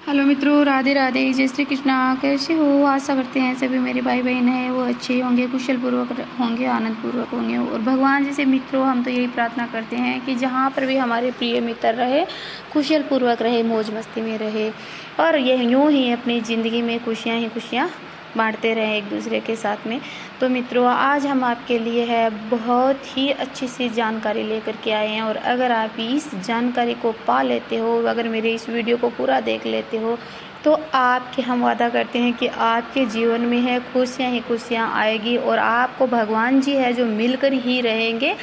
Hello मित्रों, राधे राधे, जय श्री कृष्णा। कैसे हो? आशा करते हैं सभी मेरे भाई बहन हैं वो अच्छे होंगे, कुशल पूर्वक होंगे, आनंद पूर्वक होंगे। और भगवान जी से मित्रों हम तो यही प्रार्थना करते हैं कि जहाँ पर भी हमारे प्रिय मित्र रहे, कुशल पूर्वक रहे, मौज मस्ती में रहे और यह यूँ ही अपनी ज़िंदगी में खुशियाँ ही खुशियाँ बांटते रहें एक दूसरे के साथ में। तो मित्रों, आज हम आपके लिए है बहुत ही अच्छी सी जानकारी लेकर के आए हैं और अगर आप इस जानकारी को पा लेते हो, अगर मेरे इस वीडियो को पूरा देख लेते हो, तो आपके हम वादा करते हैं कि आपके जीवन में है खुशियाँ ही खुशियाँ आएगी और आपको भगवान जी है जो मिलकर ही रहेंगे।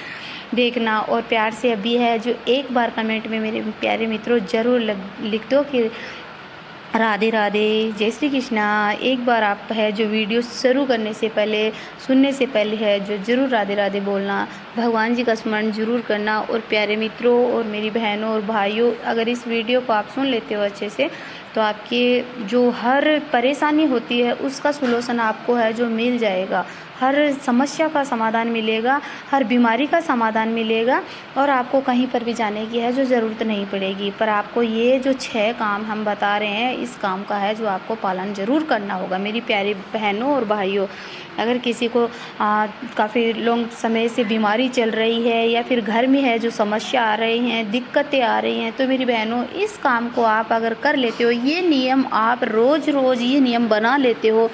देखना और प्यार से अभी है जो एक बार कमेंट में मेरे प्यारे मित्रों ज़रूर लिख दो कि राधे राधे, जय श्री कृष्णा। एक बार आप है जो वीडियो शुरू करने से पहले, सुनने से पहले है जो ज़रूर राधे राधे बोलना, भगवान जी का स्मरण जरूर करना। और प्यारे मित्रों और मेरी बहनों और भाइयों, अगर इस वीडियो को आप सुन लेते हो अच्छे से, तो आपके जो हर परेशानी होती है उसका सलूशन आपको है जो मिल जाएगा, हर समस्या का समाधान मिलेगा, हर बीमारी का समाधान मिलेगा और आपको कहीं पर भी जाने की है जो ज़रूरत नहीं पड़ेगी। पर आपको ये जो 6 काम हम बता रहे हैं, इस काम का है जो आपको पालन ज़रूर करना होगा। मेरी प्यारी बहनों और भाइयों, अगर किसी को काफ़ी लॉन्ग समय से बीमारी चल रही है या फिर घर में है जो समस्या आ रही हैं, दिक्कतें आ रही हैं, तो मेरी बहनों इस काम को आप अगर कर लेते हो, ये नियम आप रोज़ रोज़ ये नियम बना लेते हो,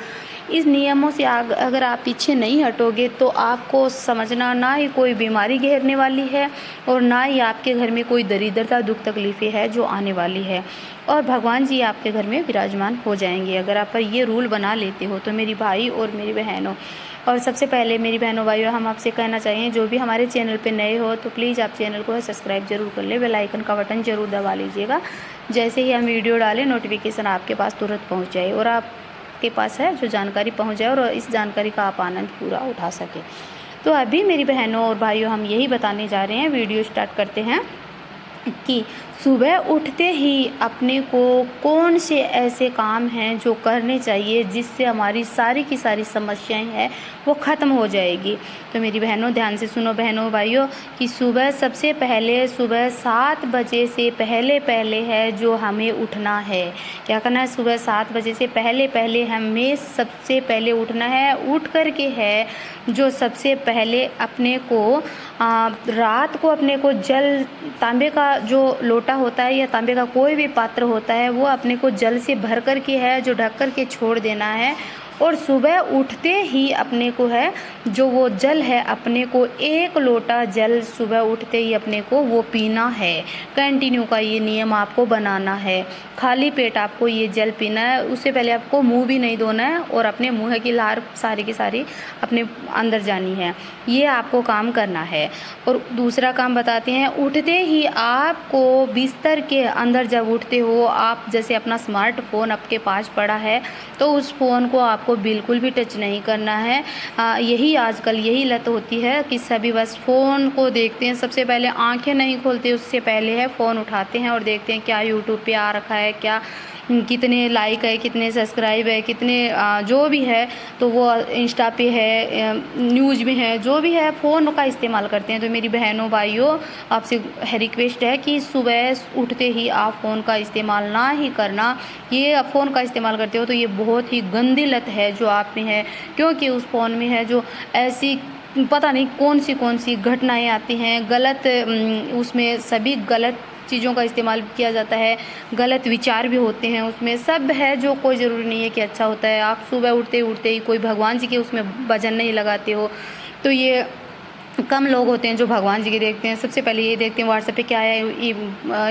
इस नियमों से अगर आप पीछे नहीं हटोगे तो आपको समझना ना ही कोई बीमारी घेरने वाली है और ना ही आपके घर में कोई दरिद्रता दुख तकलीफ़ें है जो आने वाली है और भगवान जी आपके घर में विराजमान हो जाएंगे अगर आप पर ये रूल बना लेते हो। तो मेरी भाई और मेरी बहनों, और सबसे पहले मेरी बहनों भाइयों, हम आपसे कहना चाहिए जो भी हमारे चैनल पे नए हो तो प्लीज़ आप चैनल को सब्सक्राइब जरूर कर ले, बेल आइकन का बटन जरूर दबा लीजिएगा। जैसे ही हम वीडियो डालें नोटिफिकेशन आपके पास तुरंत पहुँच जाए और आपके पास है जो जानकारी पहुँच जाए और इस जानकारी का आप आनंद पूरा उठा सके। तो अभी मेरी बहनों और भाइयों हम यही बताने जा रहे हैं, वीडियो स्टार्ट करते हैं कि सुबह उठते ही अपने को कौन से ऐसे काम हैं जो करने चाहिए जिससे हमारी सारी की सारी समस्याएं हैं वो ख़त्म हो जाएगी। तो मेरी बहनों ध्यान से सुनो बहनों भाइयों कि सुबह सबसे पहले सुबह 7 बजे से पहले पहले है जो हमें उठना है। क्या करना है? सुबह 7 बजे से पहले पहले हमें सबसे पहले उठना है। उठ कर के है जो सबसे पहले अपने को रात को अपने को जल, तांबे का जो लोटा होता है या तांबे का कोई भी पात्र होता है वो अपने को जल से भर कर के है जो ढक कर के छोड़ देना है और सुबह उठते ही अपने को है जो वो जल है अपने को 1 लोटा जल सुबह उठते ही अपने को वो पीना है। कंटिन्यू का ये नियम आपको बनाना है, खाली पेट आपको ये जल पीना है। उससे पहले आपको मुंह भी नहीं धोना है और अपने मुंह की लार सारी की सारी अपने अंदर जानी है, ये आपको काम करना है। और दूसरा काम बताते हैं, उठते ही आपको बिस्तर के अंदर जब उठते हो आप, जैसे अपना स्मार्टफोन आपके पास पड़ा है तो उस फ़ोन को आपको बिल्कुल भी टच नहीं करना है। यही आजकल यही लत होती है कि सभी बस फ़ोन को देखते हैं, सबसे पहले आंखें नहीं खोलते उससे पहले है फ़ोन उठाते हैं और देखते हैं क्या यूट्यूब पे आ रखा है, क्या कितने लाइक है, कितने सब्सक्राइब है, कितने जो भी है, तो वो इंस्टा पे है, न्यूज़ में है, जो भी है फ़ोन का इस्तेमाल करते हैं। तो मेरी बहनों भाइयों आपसे रिक्वेस्ट है कि सुबह उठते ही आप फ़ोन का इस्तेमाल ना ही करना। ये आप फ़ोन का इस्तेमाल करते हो तो ये बहुत ही गंदी लत है जो आप में है, क्योंकि उस फ़ोन में है जो ऐसी पता नहीं कौन सी घटनाएं आती हैं, गलत उसमें सभी गलत चीज़ों का इस्तेमाल किया जाता है, गलत विचार भी होते हैं उसमें, सब है जो कोई ज़रूरी नहीं है कि अच्छा होता है। आप सुबह उठते ही कोई भगवान जी के उसमें भजन नहीं लगाते हो, तो ये कम लोग होते हैं जो भगवान जी के देखते हैं। सबसे पहले ये देखते हैं व्हाट्सएप पे क्या है,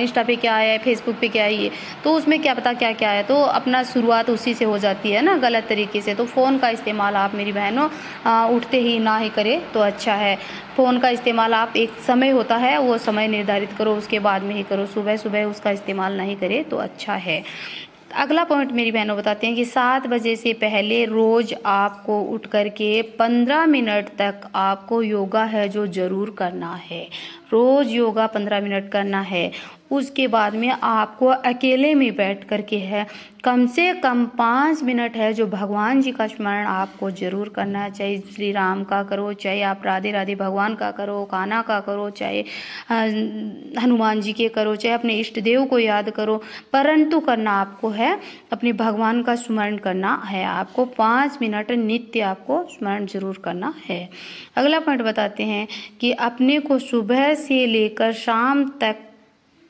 इंस्टा पे क्या है, फेसबुक पे क्या है, ये तो उसमें क्या पता क्या क्या है, तो अपना शुरुआत उसी से हो जाती है ना, गलत तरीके से। तो फ़ोन का इस्तेमाल आप मेरी बहनों उठते ही ना ही करें तो अच्छा है। फ़ोन का इस्तेमाल आप, एक समय होता है वो समय निर्धारित करो, उसके बाद में ही करो, सुबह सुबह उसका इस्तेमाल नहीं करें तो अच्छा है। अगला पॉइंट मेरी बहनों बताते हैं कि 7 बजे से पहले रोज़ आपको उठ कर के 15 मिनट तक आपको योगा है जो ज़रूर करना है। रोज़ योगा 15 मिनट करना है उसके बाद में आपको अकेले में बैठ कर के है कम से कम 5 मिनट है जो भगवान जी का स्मरण आपको ज़रूर करना है। चाहे श्री राम का करो, चाहे आप राधे राधे भगवान का करो, कान्हा का करो, चाहे हनुमान जी के करो, चाहे अपने इष्ट देव को याद करो, परंतु करना आपको है अपने भगवान का स्मरण करना है। आपको 5 मिनट नित्य आपको स्मरण जरूर करना है। अगला पॉइंट बताते हैं कि अपने को सुबह से लेकर शाम तक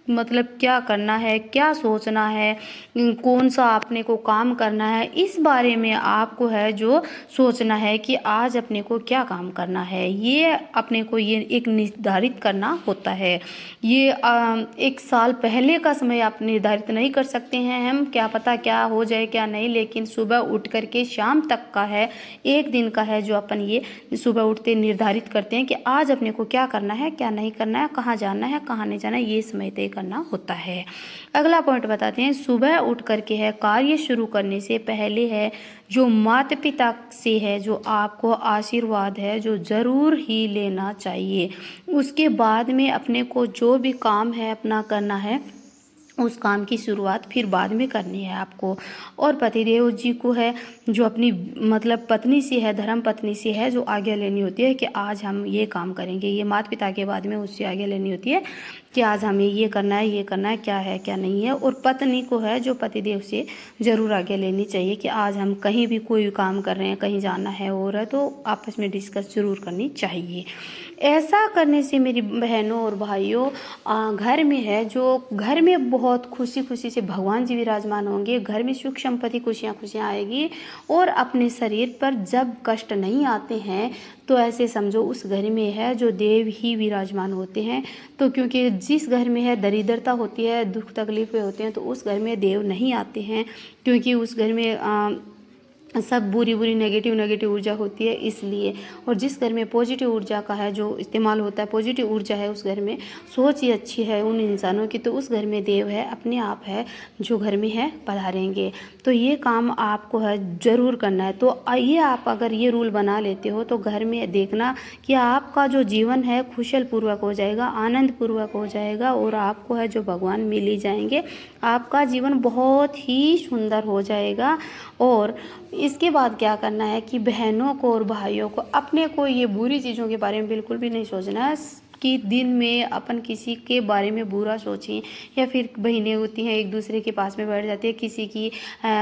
मतलब क्या करना है, क्या सोचना है, कौन सा अपने को काम करना है, इस बारे में आपको है जो सोचना है कि आज अपने को क्या काम करना है। ये अपने को ये एक निर्धारित करना होता है। ये एक साल पहले का समय आप निर्धारित नहीं कर सकते हैं हम, क्या पता क्या हो जाए क्या नहीं, लेकिन सुबह उठ कर के शाम तक का है, एक दिन का है जो अपन ये सुबह उठते निर्धारित करते हैं कि आज अपने को क्या करना है, क्या नहीं करना है, कहाँ जाना है, कहाँ नहीं जाना है, ये समय तय करना होता है। अगला पॉइंट बताते हैं, सुबह उठ करके है कार्य शुरू करने से पहले है जो माता पिता से है जो आपको आशीर्वाद है जो ज़रूर ही लेना चाहिए। उसके बाद में अपने को जो भी काम है अपना करना है, उस काम की शुरुआत फिर बाद में करनी है आपको। और पतिदेव जी को है जो अपनी मतलब पत्नी से है, धर्म पत्नी से है जो आज्ञा लेनी होती है कि आज हम ये काम करेंगे। ये माता पिता के बाद में उससे आज्ञा लेनी होती है कि आज हमें ये करना है क्या नहीं है। और पत्नी को है जो पतिदेव से ज़रूर आज्ञा लेनी चाहिए कि आज हम कहीं भी कोई काम कर रहे हैं, कहीं जाना है और है तो आपस में डिस्कस ज़रूर करनी चाहिए। ऐसा करने से मेरी बहनों और भाइयों घर में है जो घर में बहुत खुशी खुशी से भगवान जी विराजमान होंगे, घर में सुख संपत्ति खुशियाँ खुशियाँ आएगी। और अपने शरीर पर जब कष्ट नहीं आते हैं तो ऐसे समझो उस घर में है जो देव ही विराजमान होते हैं। तो क्योंकि जिस घर में है दरिद्रता होती है, दुख तकलीफें होते हैं, तो उस घर में देव नहीं आते हैं, क्योंकि उस घर में सब बुरी बुरी नेगेटिव ऊर्जा होती है इसलिए। और जिस घर में पॉजिटिव ऊर्जा का है जो इस्तेमाल होता है, पॉजिटिव ऊर्जा है उस घर में, सोच ही अच्छी है उन इंसानों की, तो उस घर में देव है अपने आप है जो घर में है पधारेंगे। तो ये काम आपको है ज़रूर करना है। तो ये आप अगर ये रूल बना लेते हो तो घर में देखना कि आपका जो जीवन है कुशल पूर्वक हो जाएगा, आनंद पूर्वक हो जाएगा और आपको है जो भगवान मिल ही जाएंगे। आपका जीवन बहुत ही सुंदर हो जाएगा। और इसके बाद क्या करना है कि बहनों को और भाइयों को अपने को ये बुरी चीज़ों के बारे में बिल्कुल भी नहीं सोचना है कि दिन में अपन किसी के बारे में बुरा सोचें। या फिर बहनें होती हैं एक दूसरे के पास में बैठ जाती है, किसी की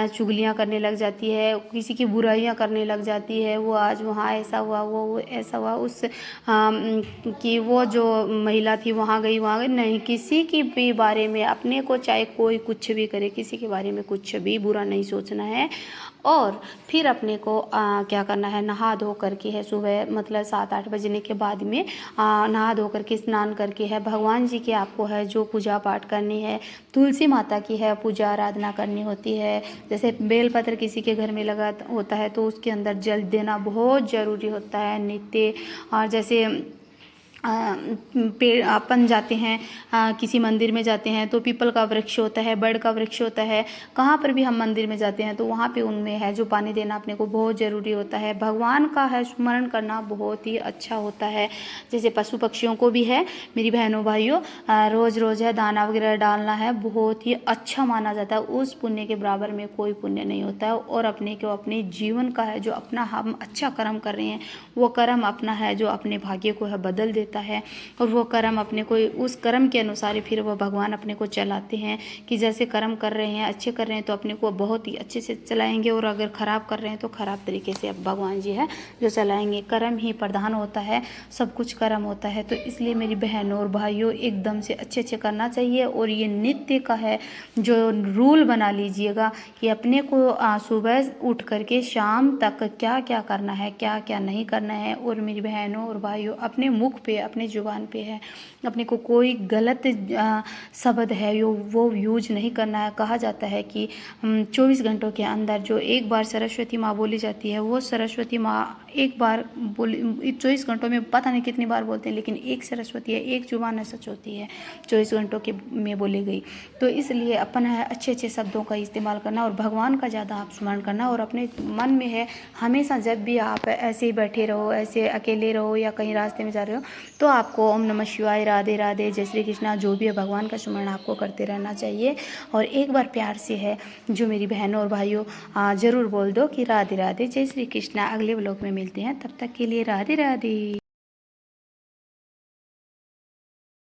चुगलियाँ करने लग जाती है, किसी की बुराइयाँ करने लग जाती है, वो आज वहाँ ऐसा हुआ, वो ऐसा हुआ, उस कि वो जो महिला थी वहाँ गई वहाँ गई। नहीं, किसी की भी बारे में अपने को चाहे कोई कुछ भी करे, किसी के बारे में कुछ भी बुरा नहीं सोचना है। और फिर अपने को क्या करना है, नहा धो करके है सुबह मतलब 7-8 बजने के बाद में नहा धो करके स्नान करके है भगवान जी की आपको है जो पूजा पाठ करनी है। तुलसी माता की है पूजा आराधना करनी होती है। जैसे बेलपत्र किसी के घर में लगा होता है तो उसके अंदर जल देना बहुत ज़रूरी होता है नित्य। और जैसे पेड़ अपन जाते हैं किसी मंदिर में जाते हैं तो पीपल का वृक्ष होता है, बड़ का वृक्ष होता है, कहाँ पर भी हम मंदिर में जाते हैं तो वहाँ पे उनमें है जो पानी देना अपने को बहुत ज़रूरी होता है। भगवान का है स्मरण करना बहुत ही अच्छा होता है। जैसे पशु पक्षियों को भी है मेरी बहनों भाइयों रोज़ रोज़ है दाना वगैरह डालना है, बहुत ही अच्छा माना जाता है। उस पुण्य के बराबर में कोई पुण्य नहीं होता है। और अपने को अपने जीवन का है जो अपना हम अच्छा कर्म कर रहे हैं वो कर्म अपना है जो अपने भाग्य को है बदल देता है। और वो कर्म अपने को उस कर्म के अनुसार ही फिर वो भगवान अपने को चलाते हैं कि जैसे कर्म कर रहे हैं अच्छे कर रहे हैं तो अपने को बहुत ही अच्छे से चलाएंगे, और अगर ख़राब कर रहे हैं तो ख़राब तरीके से अब भगवान जी है जो चलाएंगे। कर्म ही प्रधान होता है, सब कुछ कर्म होता है। तो इसलिए मेरी बहनों और भाइयों एकदम से अच्छे अच्छे करना चाहिए। और ये नित्य का है जो रूल बना लीजिएगा कि अपने को सुबह उठ करके शाम तक क्या क्या करना है, क्या क्या नहीं करना है। और मेरी बहनों और भाइयों अपने मुख पे अपने जुबान पे है अपने को कोई गलत शब्द है वो यूज नहीं करना है। कहा जाता है कि 24 घंटों के अंदर जो एक बार सरस्वती माँ बोली जाती है वो सरस्वती माँ एक बार बोली 24 घंटों में पता नहीं कितनी बार बोलते हैं, लेकिन एक सरस्वती है, एक जुबान सच होती है 24 घंटों के में बोली गई। तो इसलिए अपन है अच्छे अच्छे शब्दों का इस्तेमाल करना और भगवान का ज़्यादा आप स्मरण करना। और अपने मन में है हमेशा जब भी आप ऐसे ही बैठे रहो, ऐसे अकेले रहो या कहीं रास्ते में जा रहे हो तो आपको ओम नमः शिवाय, राधे राधे, जय श्री कृष्णा, जो भी है भगवान का स्मरण आपको करते रहना चाहिए। और एक बार प्यार से है जो मेरी बहनों और भाइयों ज़रूर बोल दो कि राधे राधे, जय श्री कृष्णा। अगले व्लॉग में मिलते हैं, तब तक के लिए राधे राधे।